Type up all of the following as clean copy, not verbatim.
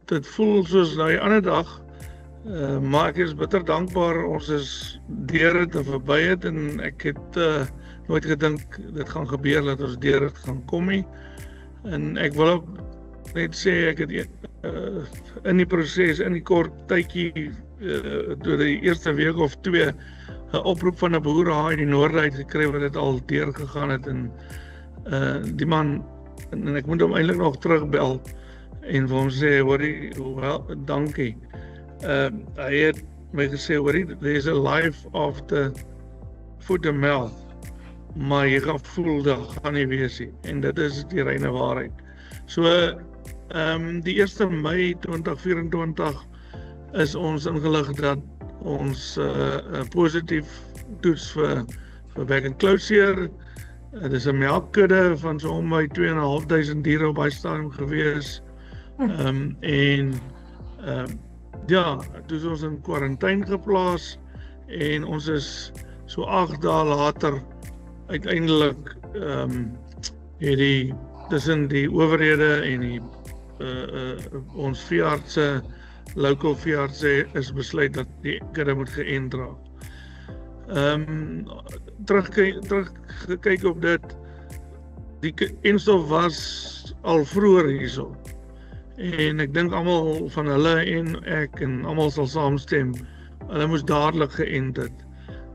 dit voel soos daai ander dag, maar ek is bitter dankbaar ons is deur dit en verby het en ek het nooit gedink dit gaan gebeur dat ons deur dit gaan kom nie. En ek wil ook net sê ek het in die proses, in die kort tydjie, door die eerste week of 2, 'n oproep van 'n boer daar in die noorde uit gekry wat dit al deurgegaan het en die man, en ek moet hom eintlik nog terugbel en vir hom sê, hoorie, wel, dankie. Hy het my gesê, hoorie, there's a life after foot and mouth, maar jy gaan voel, dat gaan nie wees nie, en dit is die reine waarheid. So, die 1 Mei 2024 is ons ingelig dat ons positief toets vir back and closure. Dit is 'n melkkudde van so om by 2.500 diere op daai stadium gewees. Ja, toe is ons in kwarantyne geplaas en ons is so 8 dae later uiteindelik het die tussen die owerhede en die ons veeartse, local veeartse is besluit dat die kudde moet geënt raak. Teruggekyk op dit, die enstof was al vroeër hierso. En ek dink almal van hulle en ek en almal sal saamstem, hulle moes dadelik geënt het.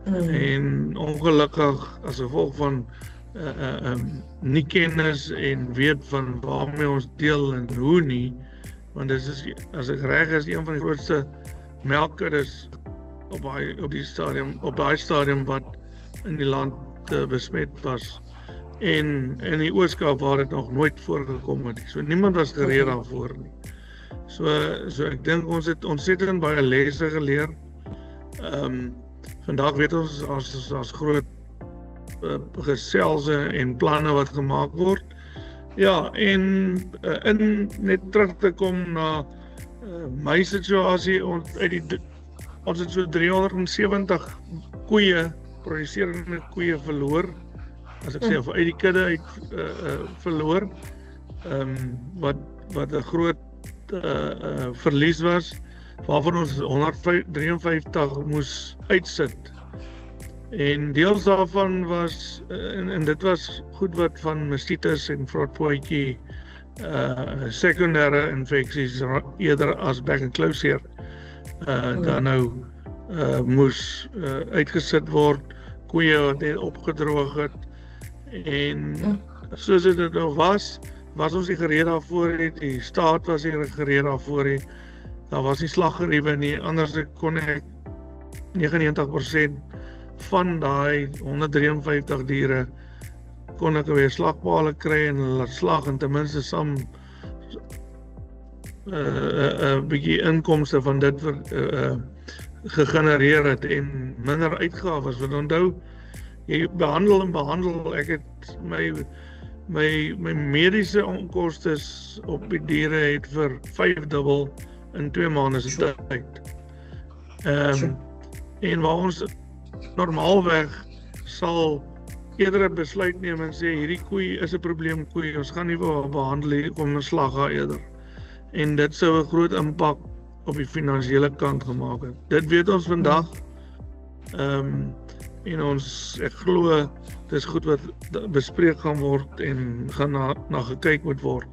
En ongelukkig as gevolg van nie kennis en weet van waarmee ons deel en hoe nie, want dit is, as ek reg is, een van die grootste melkkuddes op daai stadium wat in die land besmet was. En in die Oos-Kaap waar dit nog nooit voorgekom het. So niemand was gereed daarvoor nie. So ek dink ons het ontsettend baie lesse geleer. Vandag weet ons as groot geselse en planne wat gemaak word. Ja, en net terug te kom na my situasie, ons het so 370 koeie, produserende koeie verloor. As ek sê, of uit die kudde uit verloor, wat 'n groot verlies was, waarvan ons 153 moes uitsit. En deels daarvan was, en dit was goed wat van mastitis en vrotvoetjie, sekundêre infeksies eerder as back and closure, dan nou moes uitgesit word, koeie wat net opgedroog het. En soos dit nou was ons nie gereed daarvoor nie, die staat was nie gereed daarvoor nie, daar was nie slaggeriewe nie, anders kon ek 99% van daai 153 diere kon ek weer slagpale kry en hulle slag en ten minste saam 'n bietjie inkomste van dit gegenereer het en minder uitgawes. Want onthou, jy behandel, ek het my mediese onkoste op die diere het vir 5-dubbel in 2 maande se tyd. En waar ons normaalweg sal eerder 'n besluit neem en sê hierdie koei is 'n probleemkoei, ons gaan nie vir behandel hier, kom ons slag haar eerder. En dit sou 'n groot impak op die finansiële kant gemaak het. Dit weet ons vandag. En ek glo dis goed wat bespreek gaan word en gaan na gekyk moet word.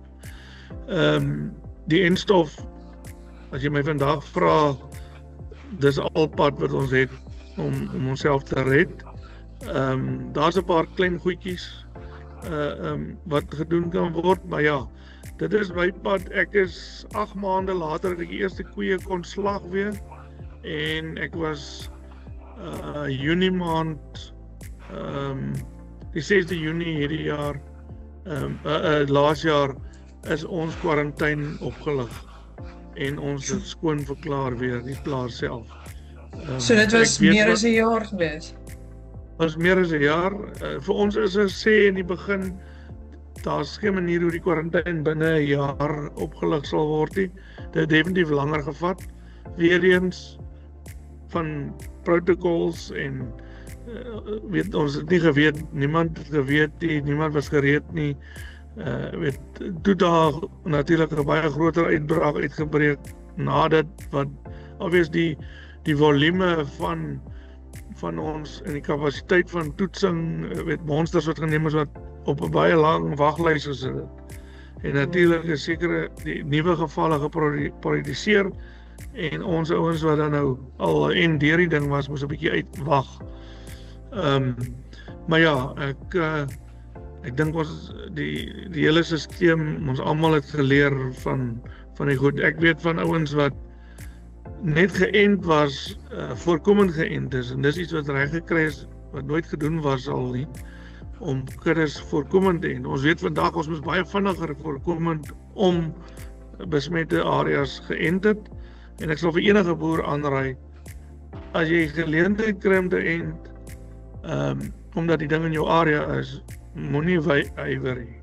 Die enstof, as jy my vandag vra, dis al pad wat ons het om onsself te red. Daar's 'n paar klein goedjies wat gedoen kan word, maar ja, dit is my pad. Ek is 8 maande later dat ek die eerste koeie kon slag weer, en ek was Junie maand, die 6de Junie hierdie jaar, laas jaar, is ons kwarantyne opgelig en ons is skoon verklaar weer, die plaas self. So dit was meer as 'n jaar gewees? Was meer as 'n jaar. Vir ons is sê in die begin, daar's geen manier hoe die kwarantyne binne 'n jaar opgelig sal word nie. Dit het definitief langer gevat. Weereens van protocols en weet ons het nie geweet, niemand het geweet nie, niemand was gereed nie. Weet toe daar natuurlik 'n baie groter uitbraak uitgebreek nadat wat obviously die volume van ons en die kapasiteit van toetsing, weet monsters wat geneem is wat op 'n baie lang waglys gesit het. En natuurlik is sekere die nuwe gevalle geproduseer en ons ouens wat dan nou al en deur die ding was, moes 'n bietjie uitwag. Maar ja, ek dink ons die hele stelsel, ons almal het geleer van die goed. Ek weet van ouens wat net geënt was, voorkomend geënt is, en dis iets wat reg gekry is, wat nooit gedoen was al nie, om kuddes voorkomend te en. Ons weet vandag, ons moes baie vinniger voorkomend om besmette areas geënt het, en ek sal vir enige boer aanraai, as jy geleentheid kry om te ent, omdat die ding in jou area is, moenie ywer nie,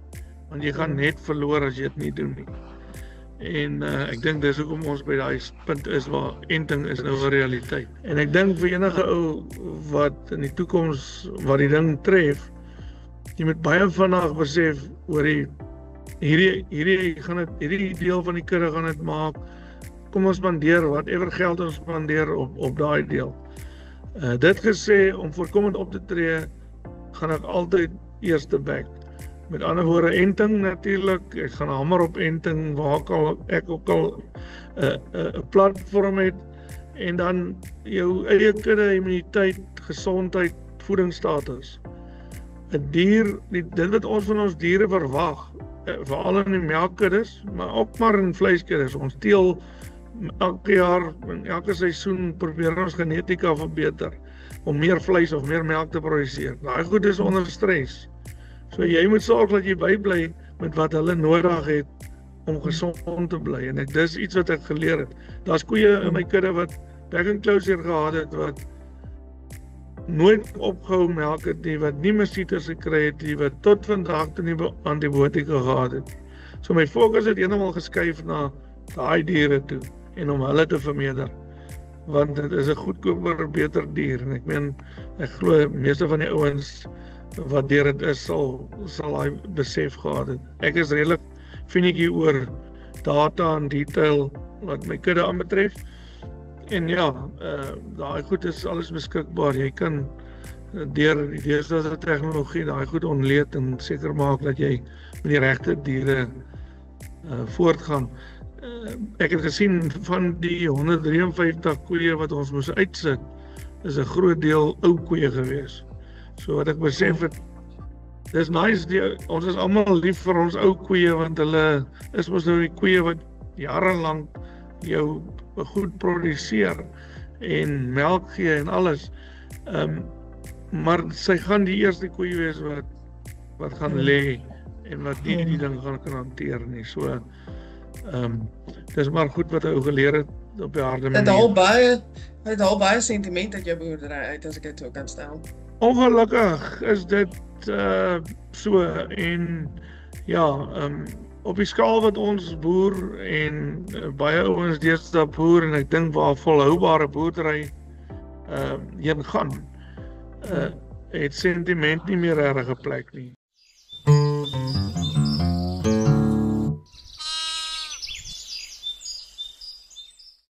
want jy gaan net verloor as jy dit nie doen nie. En ek dink dis hoekom ons by daai punt is waar enting is nou 'n realiteit. En ek dink vir enige ou wat in die toekoms wat die ding tref, jy moet baie vinnig besef oor hierdie deel van die kudde gaan dit maak. Kom ons spandeer whatever geld ons spandeer op daai deel. Dit gesê, om voorkomend op te tree, gaan ek altyd eerste back. Met ander woorde, enting natuurlik, ek gaan hamer op enting waar ek ook al 'n platform het, en dan jou eie kudde, immuniteit, gesondheid, voedingsstatus. 'n Dier, dit wat ons van ons diere verwag, veral in die melkkuddes, maar ook maar in vleiskuddes. Ons teel elke jaar, en elke seisoen probeer ons genetika verbeter, om meer vleis of meer melk te produseer. Daai goed is onder stres. So jy moet sorg dat jy bybly met wat hulle nodig het om gesond te bly. En dis iets wat ek geleer het. Daar's koeie in my kudde wat back and closure gehad het, wat nooit opgehou melk het nie, wat nie mastitis gekry het nie, wat tot vandag toe nie antibiotika gehad het. So my fokus het heeltemal geskuif na daai diere toe en om hulle te vermeerder. Want dit is 'n goedkoper, beter dier. En ek glo meeste van die ouens wat deur dit is, sal hy besef gehad het. Ek is redelik finietjie oor data en detail wat my kudde aanbetref. En ja, daai goed is alles beskikbaar. Jy kan deur die deesdae tegnologie daai goed ontleed en seker maak dat jy met die regte diere voortgaan. Ek het gesien van die 153 koeie wat ons moes uitsit, is 'n groot deel ou koeie gewees. So wat ek besef het, dis nice, ons is almal lief vir ons ou koeie, want hulle is mos nou die koeie wat jarelang jou goed produseer en melk gee en alles. Maar sy gaan die eerste koeie wees wat gaan lê en wat nie die ding gaan kan hanteer nie. So dis maar goed wat hy geleer het op die harde manier. Het al baie sentiment uit jou boerdery uit, as ek dit so kan stel. Ongelukkig is dit so, en ja, op die skaal wat ons boer en baie ouens deesdae boer, en ek dink waar volhoubare boerdery heen gaan, het sentiment nie meer regtig 'n plek nie.